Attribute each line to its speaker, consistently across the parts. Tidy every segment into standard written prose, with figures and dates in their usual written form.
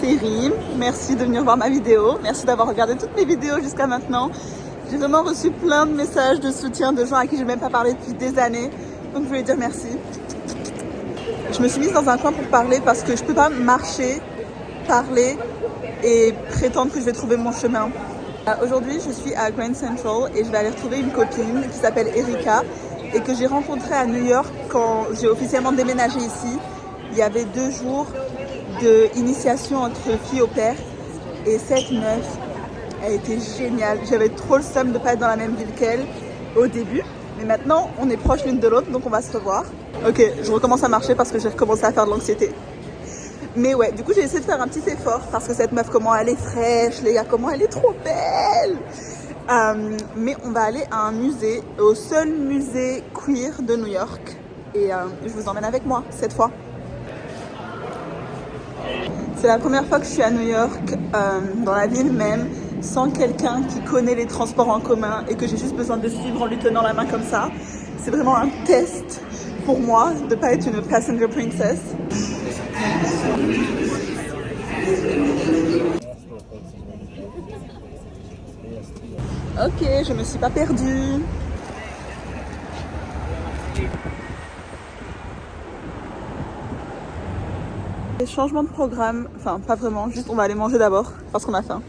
Speaker 1: série. Merci de venir voir ma vidéo. Merci d'avoir regardé toutes mes vidéos jusqu'à maintenant. J'ai vraiment reçu plein de messages de soutien de gens à qui je n'ai même pas parlé depuis des années. Donc je voulais dire merci. Je me suis mise dans un coin pour parler parce que je ne peux pas marcher, parler et prétendre que je vais trouver mon chemin. Aujourd'hui, je suis à Grand Central et je vais aller retrouver une copine qui s'appelle Erika et que j'ai rencontrée à New York quand j'ai officiellement déménagé ici. Il y avait 2 jours d'initiation entre filles au père et cette meuf, elle était géniale. J'avais trop le seum de ne pas être dans la même ville qu'elle au début. Mais maintenant, on est proches l'une de l'autre, donc on va se revoir. Ok, je recommence à marcher parce que j'ai recommencé à faire de l'anxiété. Mais ouais, du coup, j'ai essayé de faire un petit effort parce que cette meuf, comment elle est fraîche, les gars, comment elle est trop belle. Mais on va aller à un musée, au seul musée queer de New York. Et je vous emmène avec moi, cette fois. C'est la première fois que je suis à New York, dans la ville même, sans quelqu'un qui connaît les transports en commun et que j'ai juste besoin de suivre en lui tenant la main comme ça. C'est vraiment un test pour moi de ne pas être une passenger princess. Ok, je me suis pas perdue. Changement de programme, enfin pas vraiment, juste on va aller manger d'abord parce qu'on a faim.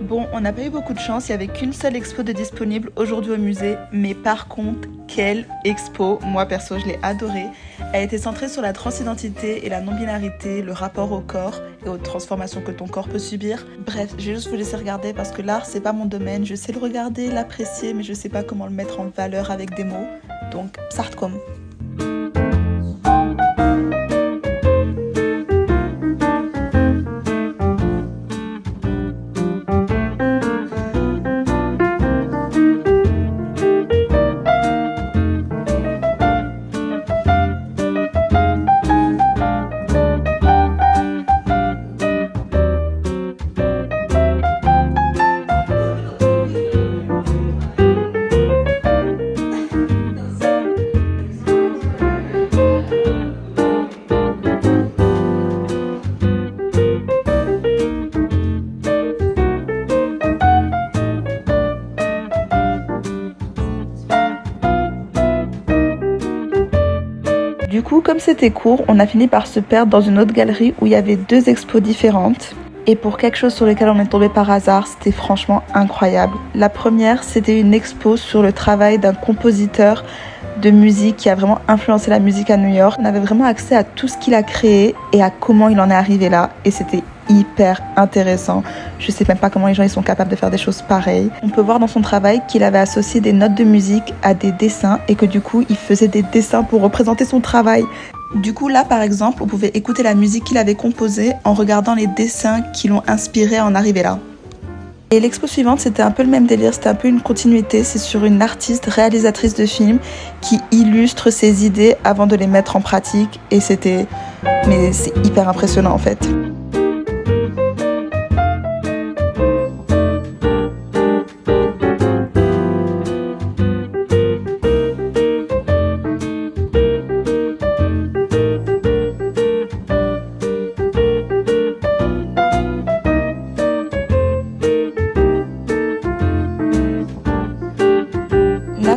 Speaker 1: Bon, on n'a pas eu beaucoup de chance, il n'y avait qu'une seule expo de disponible aujourd'hui au musée, mais par contre, quelle expo! Moi perso, je l'ai adorée. Elle était centrée sur la transidentité et la non-binarité, le rapport au corps et aux transformations que ton corps peut subir. Bref, je vais juste vous laisser regarder parce que l'art, c'est pas mon domaine. Je sais le regarder, l'apprécier, mais je sais pas comment le mettre en valeur avec des mots. Donc, Sartcom. Du coup, comme c'était court, on a fini par se perdre dans une autre galerie où il y avait 2 expos différentes. Et pour quelque chose sur lequel on est tombé par hasard, c'était franchement incroyable. La première, c'était une expo sur le travail d'un compositeur de musique qui a vraiment influencé la musique à New York. On avait vraiment accès à tout ce qu'il a créé et à comment il en est arrivé là. Et c'était hyper intéressant. Je sais même pas comment les gens ils sont capables de faire des choses pareilles. On peut voir dans son travail qu'il avait associé des notes de musique à des dessins et que du coup, il faisait des dessins pour représenter son travail. Du coup, là, par exemple, on pouvait écouter la musique qu'il avait composée en regardant les dessins qui l'ont inspiré à en arriver là. Et l'expo suivante, c'était un peu le même délire, c'était un peu une continuité. C'est sur une artiste réalisatrice de films qui illustre ses idées avant de les mettre en pratique. Et c'était... Mais c'est hyper impressionnant en fait.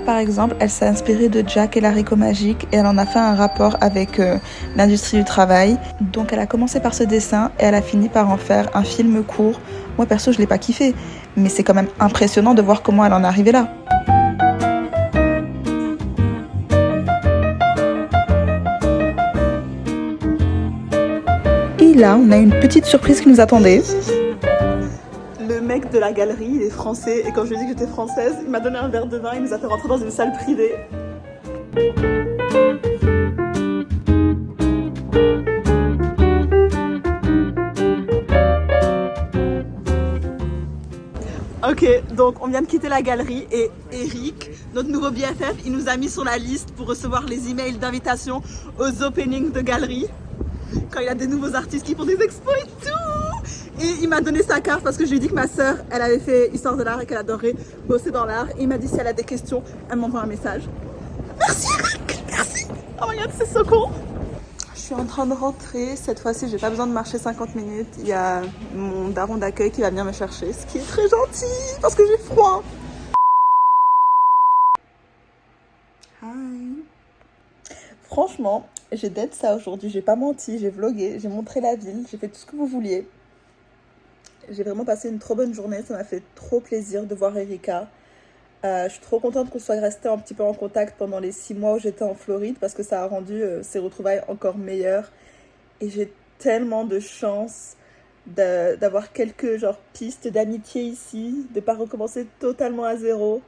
Speaker 1: Par exemple, elle s'est inspirée de Jack et l'haricot magique et elle en a fait un rapport avec l'industrie du travail. Donc elle a commencé par ce dessin et elle a fini par en faire un film court. Moi perso, je l'ai pas kiffé, mais c'est quand même impressionnant de voir comment elle en est arrivée là. Et là, on a une petite surprise qui nous attendait. Le mec de la galerie, il est français et quand je lui ai dit que j'étais française, il m'a donné un verre de vin, il nous a fait rentrer dans une salle privée. Ok, donc on vient de quitter la galerie et Eric, notre nouveau BFF, il nous a mis sur la liste pour recevoir les emails d'invitation aux openings de galeries. Quand il y a des nouveaux artistes qui font des expos et tout. Et il m'a donné sa carte parce que je lui ai dit que ma soeur, elle avait fait histoire de l'art et qu'elle adorait bosser dans l'art. Et il m'a dit si elle a des questions, elle m'envoie un message. Merci Eric, merci. Oh my god, c'est so cool. Je suis en train de rentrer. Cette fois-ci, j'ai pas besoin de marcher 50 minutes. Il y a mon daron d'accueil qui va venir me chercher, ce qui est très gentil parce que j'ai froid. Hi. Franchement, j'ai dead ça aujourd'hui. J'ai pas menti, j'ai vlogué, j'ai montré la ville, j'ai fait tout ce que vous vouliez. J'ai vraiment passé une trop bonne journée, ça m'a fait trop plaisir de voir Erika. Je suis trop contente qu'on soit resté un petit peu en contact pendant les 6 mois où j'étais en Floride parce que ça a rendu ces retrouvailles encore meilleures. Et j'ai tellement de chance d'avoir quelques pistes d'amitié ici, de pas recommencer totalement à zéro.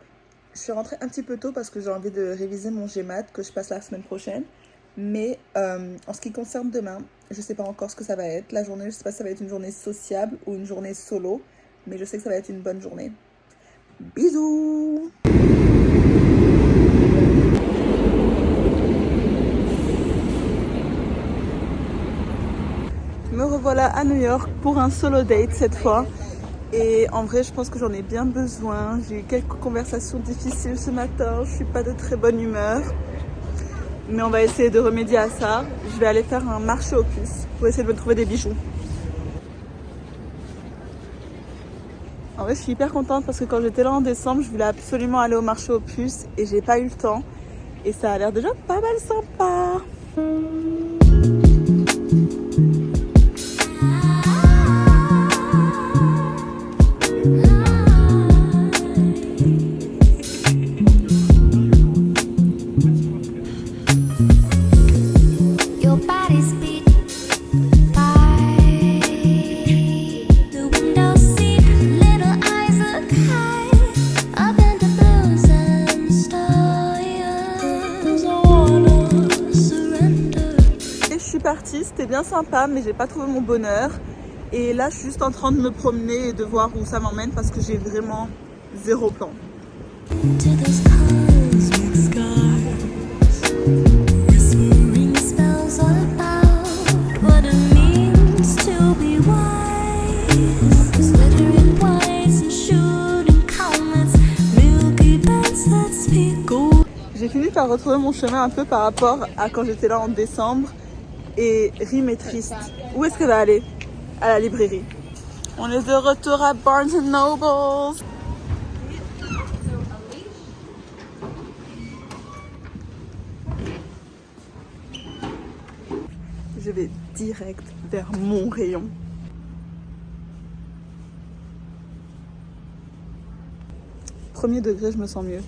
Speaker 1: Je suis rentrée un petit peu tôt parce que j'ai envie de réviser mon GMAT que je passe la semaine prochaine. Mais en ce qui concerne demain, je sais pas encore ce que ça va être. La journée, je sais pas si ça va être une journée sociable ou une journée solo. Mais je sais que ça va être une bonne journée. Bisous! Me revoilà à New York pour un solo date cette fois. Et en vrai, je pense que j'en ai bien besoin. J'ai eu quelques conversations difficiles ce matin. Je suis pas de très bonne humeur. Mais on va essayer de remédier à ça. Je vais aller faire un marché aux puces pour essayer de me trouver des bijoux. En vrai, je suis hyper contente parce que quand j'étais là en décembre, je voulais absolument aller au marché aux puces et j'ai pas eu le temps. Et ça a l'air déjà pas mal sympa. C'était bien sympa, mais j'ai pas trouvé mon bonheur. Et là, je suis juste en train de me promener et de voir où ça m'emmène parce que j'ai vraiment zéro plan. J'ai fini par retrouver mon chemin un peu par rapport à quand j'étais là en décembre. Et Rime est triste. Où est-ce qu'elle va aller? À la librairie. On est de retour à Barnes & Noble. Je vais direct vers mon rayon. Premier degré, je me sens mieux.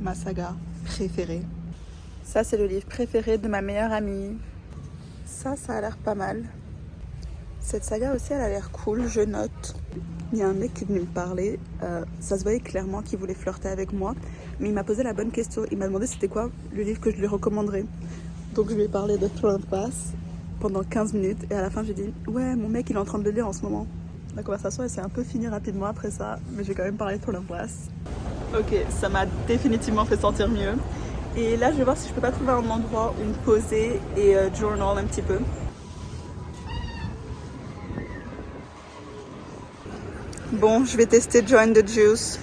Speaker 1: Ma saga préférée. Ça, c'est le livre préféré de ma meilleure amie. Ça a l'air pas mal. Cette saga aussi, elle a l'air cool, je note. Il y a un mec qui est venu me parler. Ça se voyait clairement qu'il voulait flirter avec moi. Mais il m'a posé la bonne question. Il m'a demandé c'était quoi le livre que je lui recommanderais. Donc je lui ai parlé de Throne of Glass pendant 15 minutes. Et à la fin, j'ai dit ouais, mon mec, il est en train de le lire en ce moment. La conversation, elle s'est un peu finie rapidement après ça. Mais j'ai quand même parlé de Throne of Glass. Ok, ça m'a définitivement fait sentir mieux. Et là, je vais voir si je peux pas trouver un endroit où me poser et journal un petit peu. Bon, je vais tester Join the Juice.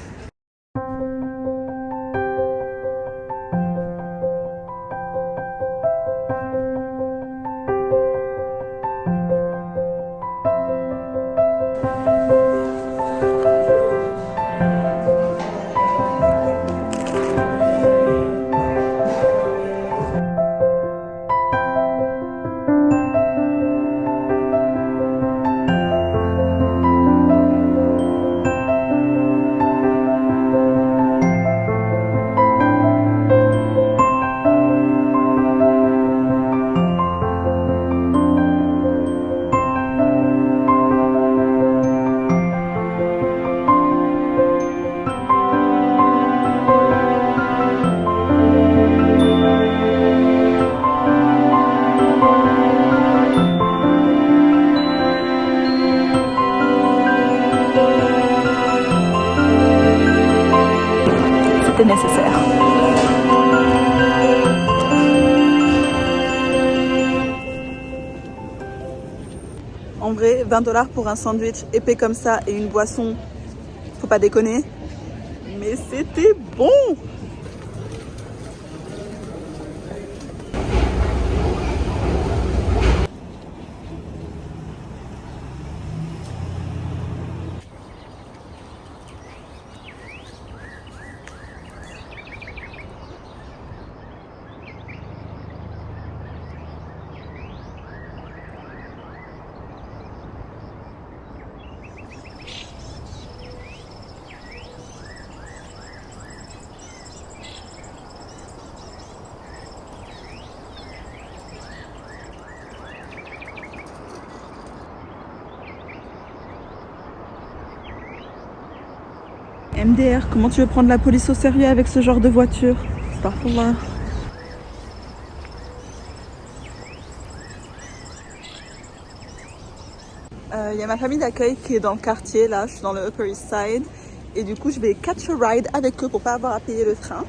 Speaker 1: C'était nécessaire. En vrai, 20$ pour un sandwich épais comme ça et une boisson, faut pas déconner. Mais c'était bon! MDR, comment tu veux prendre la police au sérieux avec ce genre de voiture? Astaghfirullah. Il y a ma famille d'accueil qui est dans le quartier, là, je suis dans le Upper East Side. Et du coup, je vais catch a ride avec eux pour pas avoir à payer le train.